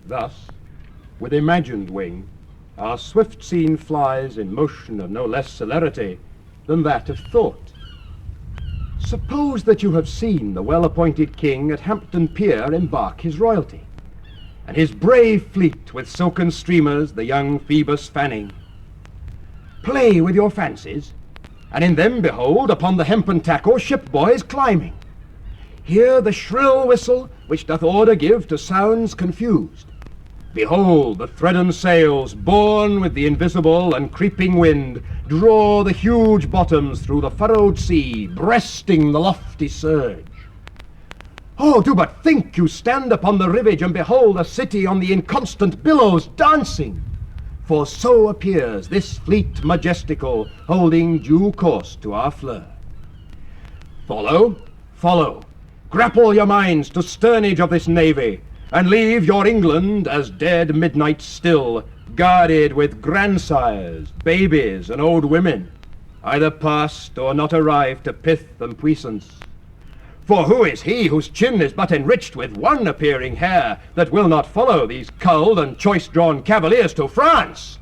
Thus, with imagined wing, our swift scene flies in motion of no less celerity than that of thought. Suppose that you have seen the well-appointed king at Hampton Pier embark his royalty, and his brave fleet with silken streamers the young Phoebus fanning. Play with your fancies, and in them behold upon the hempen tackle ship boys climbing. Hear the shrill whistle which doth order give to sounds confused. Behold the threaden sails, borne with the invisible and creeping wind, draw the huge bottoms through the furrowed sea, breasting the lofty surge. Oh, do but think you stand upon the rivage and behold a city on the inconstant billows dancing. For so appears this fleet majestical, holding due course to our fleur. Follow, follow, grapple your minds to sternage of this navy, and leave your England as dead midnight still, guarded with grandsires, babies, and old women, either past or not arrived to pith and puissance. For who is he whose chin is but enriched with one appearing hair, that will not follow these culled and choice-drawn cavaliers to France?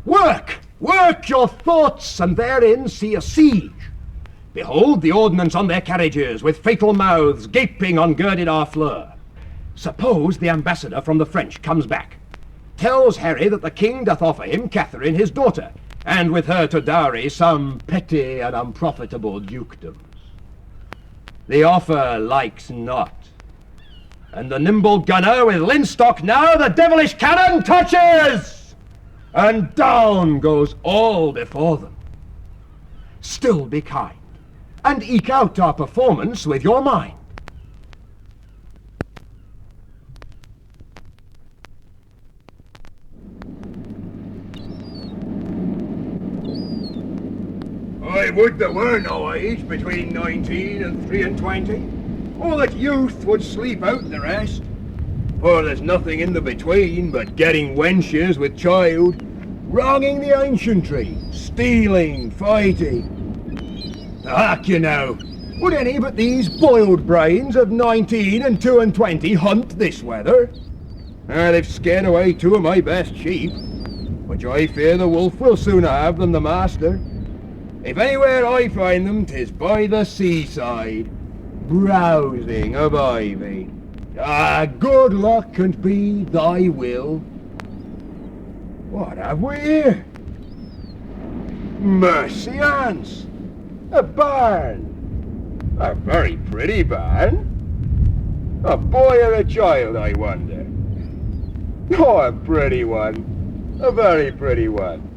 Work, work your thoughts, and therein see a siege. Behold the ordnance on their carriages, with fatal mouths gaping on girded Harfleur. Suppose the ambassador from the French comes back, tells Harry that the king doth offer him Catherine his daughter, and with her to dowry some petty and unprofitable dukedoms. The offer likes not, and the nimble gunner with linstock now the devilish cannon touches, and down goes all before them. Still be kind, and eke out our performance with your mind. I would there were no age between 19 and 23, or that youth would sleep out the rest. For there's nothing in the between but getting wenches with child, wronging the ancientry, stealing, fighting. Hark you now, would any but these boiled brains of 19 and 22 hunt this weather? They've scared away 2 of my best sheep, which I fear the wolf will sooner have than the master. If anywhere I find them, 'tis by the seaside, browsing of ivy. Good luck and be thy will. What have we here? Mercy Hans! A barn! A very pretty barn. A boy or a child, I wonder? Oh, a pretty one. A very pretty one.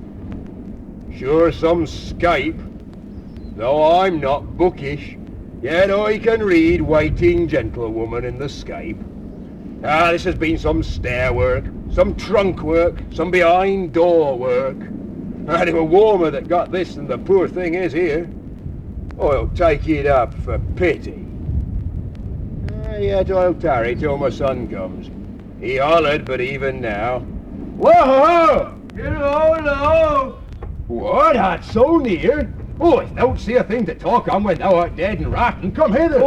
Sure some Skype. Though I'm not bookish, yet I can read waiting gentlewoman in the Skype. This has been some stair work, some trunk work, some behind door work. They were warmer that got this than the poor thing is here. I'll take it up for pity. Yet I'll tarry till my son comes. He hollered, but even now... Whoa! Hello! What, art so near? Oh, if thou'lt see a thing to talk on when thou art dead and rotten, come hither.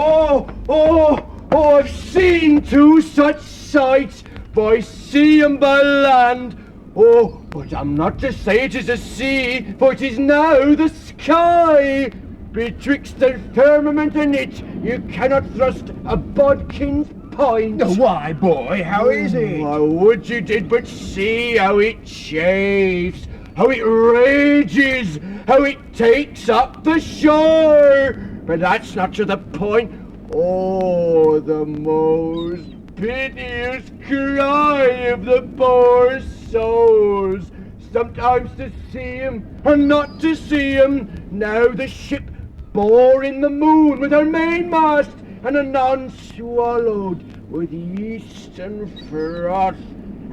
I've seen 2 such sights, by sea and by land. Oh, but I'm not to say it is a sea, for it is now the sky. Betwixt the firmament and it, you cannot thrust a bodkin's point. Why, boy, how is it? I would you did but see how it chafes, how it rages, how it takes up the shore. But that's not to the point. Oh, the most piteous cry of the poor souls. Sometimes to see him, and not to see him. Now the ship bore in the moon with her mainmast, and anon swallowed with yeast and froth,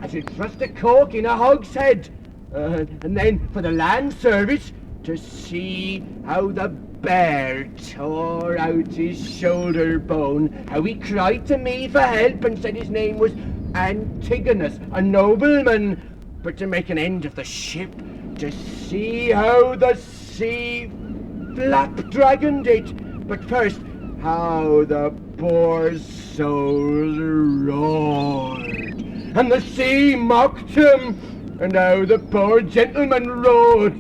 as it thrust a cork in a hogshead. And then for the land service, to see how the bear tore out his shoulder bone, how he cried to me for help and said his name was Antigonus, a nobleman, but to make an end of the ship, to see how the sea flap-dragoned it, but first how the poor souls roared, and the sea mocked him. And how the poor gentleman roared,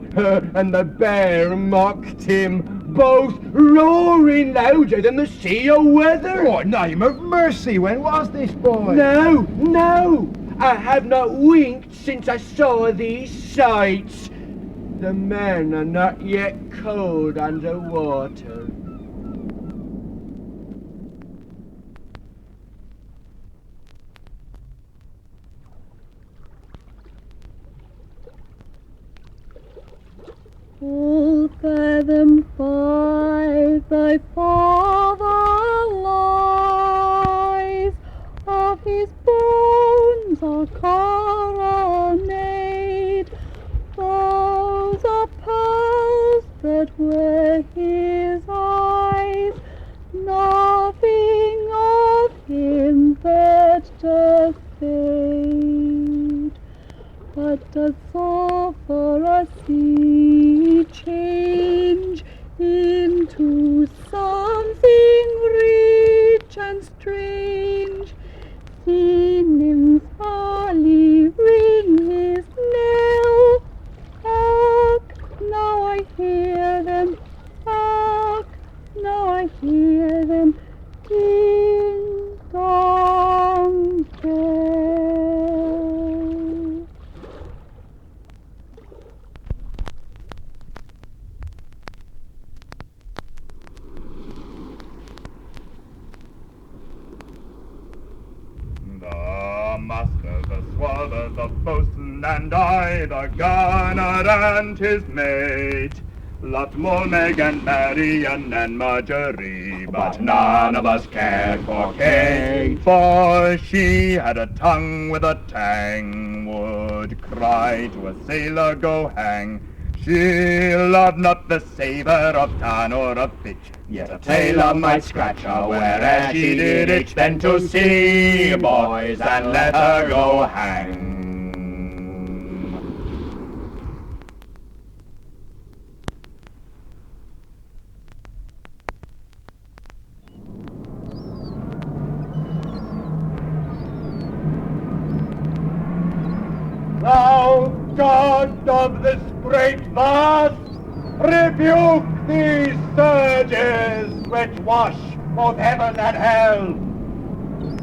and the bear mocked him, both roaring louder than the sea o' weather. What name of mercy, when was this, boy? No, I have not winked since I saw these sights. The men are not yet cold under water. Full fathom 5 thy father lies, of his bones are coronate, those are pearls that were his eyes, nothing of him that doth fade, but doth suffer a sea change into something rich and strange. Sea nymphs early ring his knell. Hark, now I hear them. Hark, now I hear them. Ding dong bell. The master, the swallow, the boatswain, and I, the gunner and his mate, loved Meg and Marian and Marjorie, but none of us cared for Kate, for she had a tongue with a tang, would cry to a sailor, go hang. She loved not the savour of tan or of fish, yet a tailor might scratch her where'er she did itch. Then to sea, boys, and let her go hang. Thou God of this great vast, rebuke these surges which wash both heaven and hell.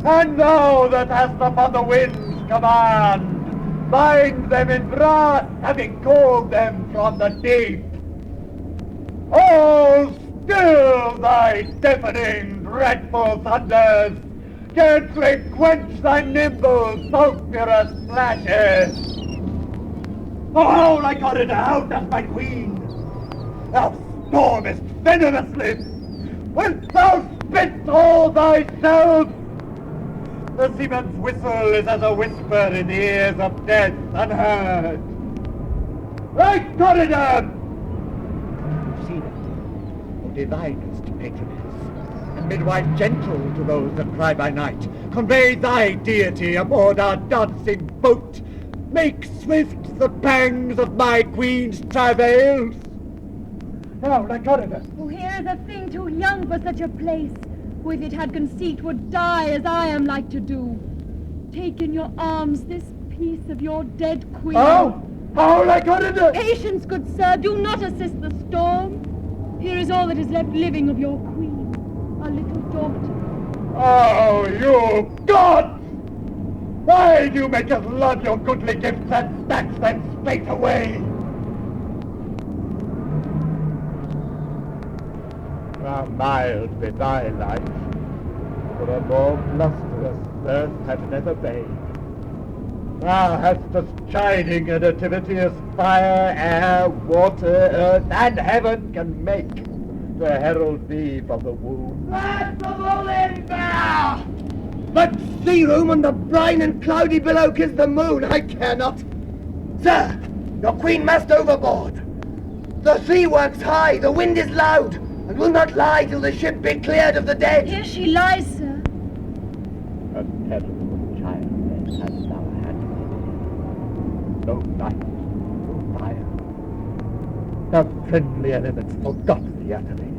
And thou that hast upon the winds command, bind them in brass, having called them from the deep. Oh, still thy deafening, dreadful thunders, gently quench thy nimble, sulphurous flashes. Oh, I got it out, that's my queen. Thou stormest venomously. Wilt thou spit all thyself? The seaman's whistle is as a whisper in the ears of death unheard. Right, Corridor! See that, O divinest patroness, and midwife gentle to those that cry by night, convey thy deity aboard our dancing boat. Make swift the pangs of my queen's travails. Now, Lyconica. Oh, here is a thing too young for such a place, who if it had conceit would die as I am like to do. Take in your arms this piece of your dead queen. How, Lyconica? Patience, good sir, do not assist the storm. Here is all that is left living of your queen, our little daughter. Oh, you God! Why do you make us love your goodly gifts and snatch them straight away? How mild be thy life, for a more blusterous earth had never made. Thou hast us chiding a nativity as fire, air, water, earth, and heaven can make, to herald thee from the womb. That's the in there! But sea room on the brine and cloudy billow kiss the moon, I care not. Sir, your queen must overboard. The sea works high, the wind is loud, and will not lie till the ship be cleared of the dead. Here she lies, sir. A terrible child then hast thou had with no light, no fire. The friendly elements forgot thee utterly.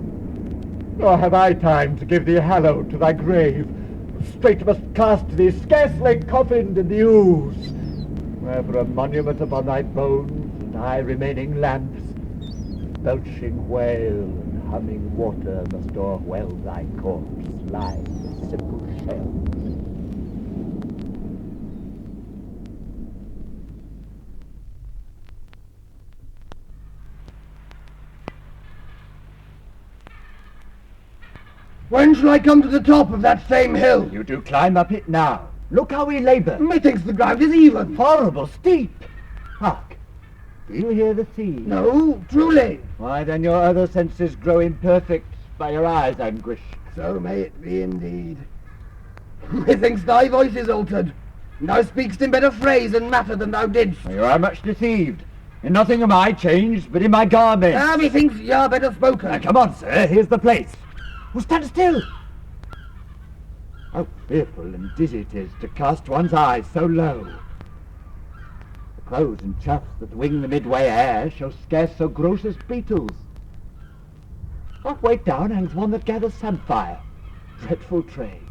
Nor have I time to give thee hallow to thy grave, straight must cast thee, scarcely coffined in the ooze, where for a monument upon thy bones and thy remaining lamps, belching whale and humming water must o'erwhelm thy corpse, lying with simple shells. When shall I come to the top of that same hill? You do climb up it now. Look how we labour. Methinks the ground is even. Horrible steep. Hark, do you hear the sea? No, truly. Why then your other senses grow imperfect by your eyes' anguish. So may it be indeed. Methinks thy voice is altered. Thou speakst in better phrase and matter than thou didst. You are much deceived. In nothing am I changed, but in my garments. Methinks ye are better spoken. Now, come on, sir, here's the place. Well, stand still. How fearful and dizzy it is to cast one's eyes so low. The crows and choughs that wing the midway air show scarce so gross as beetles. Halfway down hangs one that gathers samphire. Dreadful trade.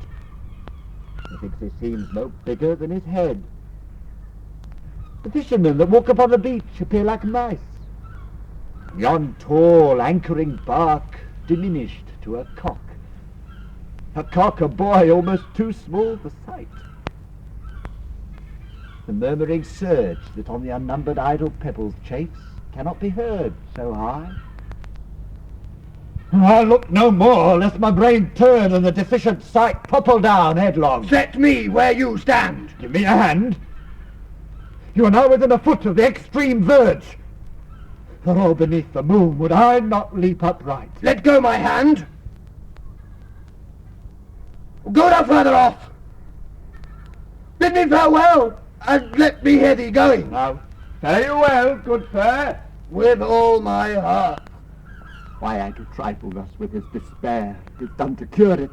Methinks he seems no bigger than his head. The fishermen that walk upon the beach appear like mice. Yon tall anchoring bark diminished to a cock. A cock, a boy almost too small for sight. The murmuring surge that on the unnumbered idle pebbles chafes cannot be heard so high. I'll look no more, lest my brain turn and the deficient sight topple down headlong. Set me where you stand. Give me a hand. You are now within a foot of the extreme verge. For all beneath the moon would I not leap upright. Let go my hand. Go no further off. Bid me farewell, and let me hear thee going. Now, fare you well, good fair. With all my heart. Why I do trifle thus with his despair? It is done to cure it.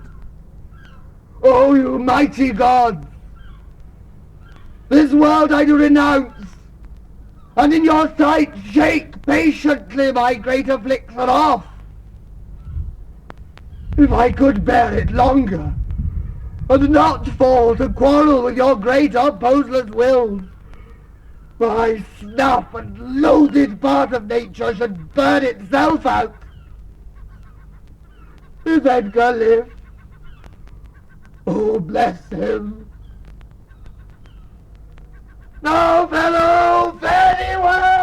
Oh, you mighty gods! This world I do renounce, and in your sight shake patiently my great affliction off. If I could bear it longer, and not fall to quarrel with your great opposeless wills, my snuff and loathed part of nature should burn itself out. If Edgar lived, oh bless him. Now, fellow, fare thee well!